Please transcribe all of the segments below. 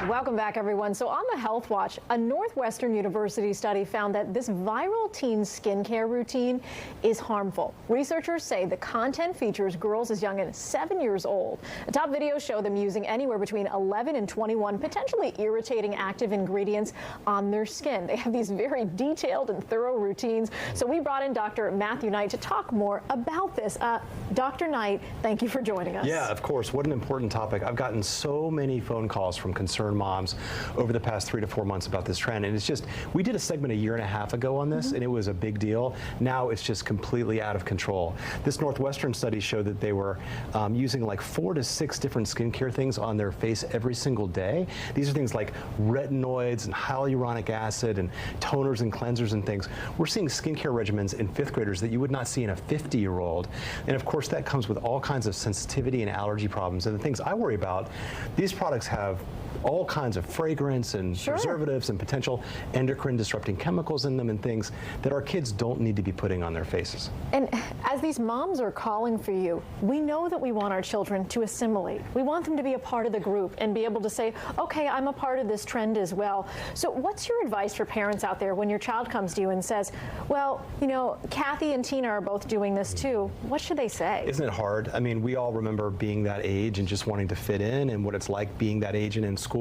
Welcome back, everyone. So on the Health Watch, a Northwestern University study found that this viral teen skincare routine is harmful. Researchers say the content features girls as young as 7 years old. The top videos show them using anywhere between 11 and 21 potentially irritating active ingredients on their skin. They have these very detailed and thorough routines. So we brought in Dr. Matthew Knight to talk more about this. Dr. Knight, thank you for joining us. Yeah, of course. What an important topic. I've gotten so many phone calls from concerned moms over the past 3 to 4 months about this trend. And it's just, we did a segment a year and a half ago on this, and it was a big deal. Now it's just completely out of control. This Northwestern study showed that they were using like 4 to 6 different skincare things on their face every single day. These are things like retinoids and hyaluronic acid and toners and cleansers and things. We're seeing skincare regimens in 5th graders that you would not see in a 50-year-old. And of course, that comes with all kinds of sensitivity and allergy problems. And the things I worry about, these products have all kinds of fragrance and preservatives and potential endocrine disrupting chemicals in them and things that our kids don't need to be putting on their faces. And as these moms are calling for you, we know that we want our children to assimilate. We want them to be a part of the group and be able to say, okay, I'm a part of this trend as well. So what's your advice for parents out there when your child comes to you and says, well, you know, Kathy and Tina are both doing this too. What should they say? Isn't it hard? I mean, we all remember being that age and just wanting to fit in and what it's like being that age and in school.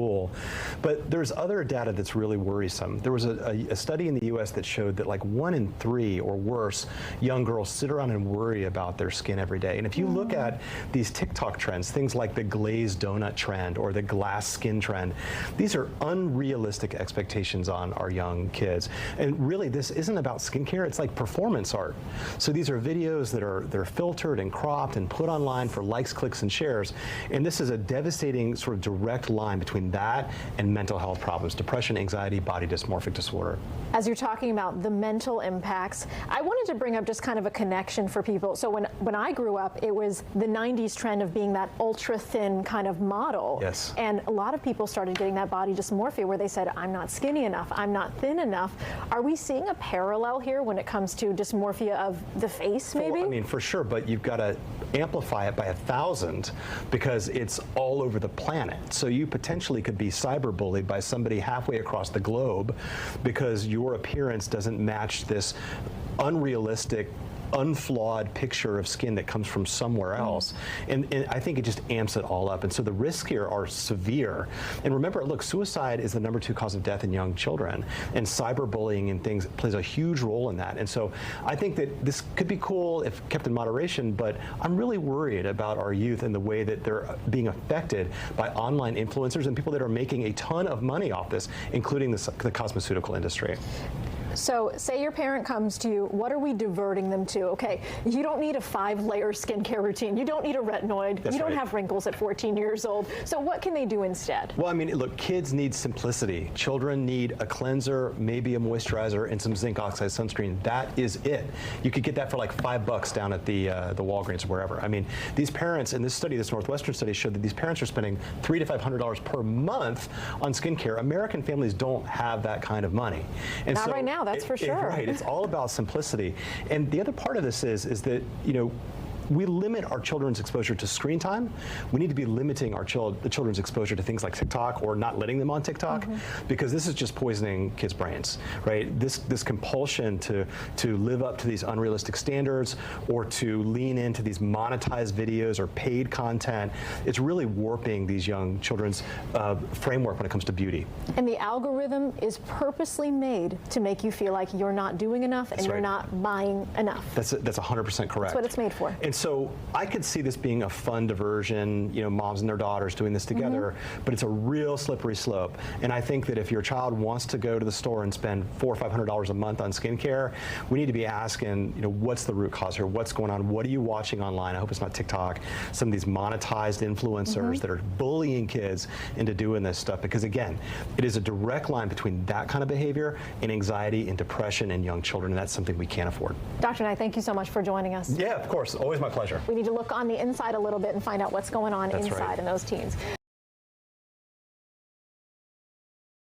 But there's other data that's really worrisome. There was a study in the US that showed that like 1 in 3 or worse young girls sit around and worry about their skin every day. And if you look at these TikTok trends, things like the glazed donut trend or the glass skin trend, these are unrealistic expectations on our young kids. And really, this isn't about skincare, it's like performance art. So these are videos that they're filtered and cropped and put online for likes, clicks, and shares. And this is a devastating sort of direct line between that and mental health problems, depression, anxiety, body dysmorphic disorder. As you're talking about the mental impacts, I wanted to bring up just kind of a connection for people. So when I grew up, it was the 90s trend of being that ultra thin kind of model. Yes. And a lot of people started getting that body dysmorphia where they said, I'm not skinny enough, I'm not thin enough. Are we seeing a parallel here when it comes to dysmorphia of the face, maybe? Well, I mean, for sure, but you've got to amplify it by 1,000 because it's all over the planet. So you potentially could be cyberbullied by somebody halfway across the globe because your appearance doesn't match this unrealistic, unflawed picture of skin that comes from somewhere else. And I think it just amps it all up. And so the risks here are severe. And remember, look, suicide is the #2 cause of death in young children. And cyberbullying and things plays a huge role in that. And so I think that this could be cool if kept in moderation, but I'm really worried about our youth and the way that they're being affected by online influencers and people that are making a ton of money off this, including the cosmeceutical industry. So say your parent comes to you, what are we diverting them to? Okay, you don't need a 5-layer skincare routine. You don't need a retinoid. You don't have wrinkles at 14 years old. So what can they do instead? Well, I mean, look, kids need simplicity. Children need a cleanser, maybe a moisturizer, and some zinc oxide sunscreen. That is it. You could get that for like $5 down at the Walgreens or wherever. I mean, these parents, in this study, this Northwestern study, showed that these parents are spending $300 to $500 per month on skincare. American families don't have that kind of money. And Not right now. That's for sure. Right. It's all about simplicity. And the other part of this is that, you know, we limit our children's exposure to screen time. We need to be limiting our the children's exposure to things like TikTok or not letting them on TikTok because this is just poisoning kids' brains, right? This compulsion to live up to these unrealistic standards or to lean into these monetized videos or paid content, it's really warping these young children's framework when it comes to beauty. And the algorithm is purposely made to make you feel like you're not doing enough and you're not buying enough. That's 100% correct. That's what it's made for. And so I could see this being a fun diversion, you know, moms and their daughters doing this together, but it's a real slippery slope. And I think that if your child wants to go to the store and spend $400 or $500 a month on skincare, we need to be asking, you know, what's the root cause here? What's going on? What are you watching online? I hope it's not TikTok. Some of these monetized influencers that are bullying kids into doing this stuff. Because again, it is a direct line between that kind of behavior and anxiety and depression in young children, and that's something we can't afford. Dr. Knight, thank you so much for joining us. Yeah, of course. Always my pleasure. We need to look on the inside a little bit and find out what's going on inside in those teens.